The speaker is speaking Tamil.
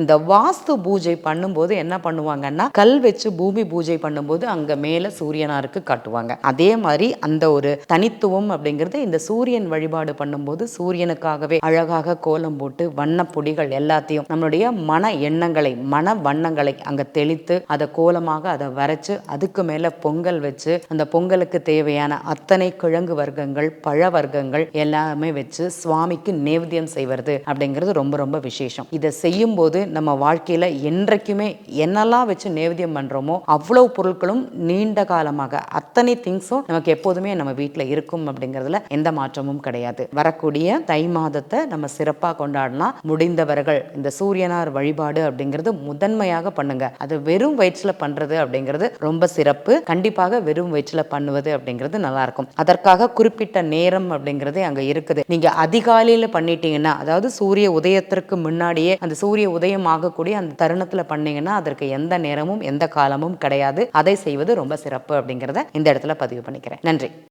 இந்த வாஸ்து பூஜை பண்ணும்போது என்ன பண்ணுவாங்கன்னா, கல் வச்சு பூமி பூஜை பண்ணும்போது அங்க மேல சூரியனாருக்கு காட்டுவாங்க. அதே மாதிரி அந்த ஒரு தனித்துவம் அப்படிங்கிறது இந்த சூரியன் வழிபாடு பண்ணும்போது சூரியனுக்காகவே அழகாக கோலம் போட்டு வண்ண பொடிகள் எல்லாத்தையும் நம்மளுடைய மன எண்ணங்களை மன வண்ணங்களை அங்க தெளித்து அதை கோலமாக அதை வரைச்சு அதுக்கு மேல பொங்கல் வச்சு அந்த பொங்கலுக்கு தேவையான அத்தனை கிழங்கு வர்க்கங்கள் பழ வர்க்கங்கள் எல்லாமே வச்சு சுவாமிக்கு நேவேத்தியம் செய்வது அப்படிங்கிறது ரொம்ப ரொம்ப விசேஷம். இதை செய்யும் போது நம்ம வாழ்க்கையில என்றைக்குமே என்னெல்லாம் வச்சு நேவேத்தியம் பண்றோமோ அவ்வளவு பொருட்களும் நீண்ட காலமாக அத்தனை திங்ஸும் நமக்கு எப்போதுமே நம்ம வீட்டில் இருக்கும் அப்படிங்கிறதுல எந்த மாற்றமும் கிடையாது. வரக்கூடிய தை மாதத்தை நம்ம சிறப்பாக கொண்டாடலாம். முடிந்தவர்கள் இந்த சூரியனார் வழிபாடு அப்படிங்கிறது முதன்மையாக பண்ணுங்க. அது வெறும் வயிற்றுல பண்றது அப்படிங்கிறது ரொம்ப சிறப்பு. கண்டிப்பாக வெறும் வயிற்றுல பண்ணுவது அப்படிங்கிறது நல்லா இருக்கும். அதற்காக குறிப்பிட்ட நேரம் அப்படிங்கிறது அங்க இருக்குது. நீங்க அதிகாலையில பண்ணிட்டீங்கன்னா, அதாவது சூரிய உதயத்திற்கு முன்னாடியே அந்த சூரிய உதயம் ஆகக்கூடிய அந்த தருணத்துல பண்ணீங்கன்னா அதற்கு எந்த நேரமும் எந்த காலமும் கிடையாது. அதை செய்வது ரொம்ப சிறப்பு அப்படிங்கிறத இந்த இடத்துல பதிவு பண்ணிக்கிறேன். நன்றி.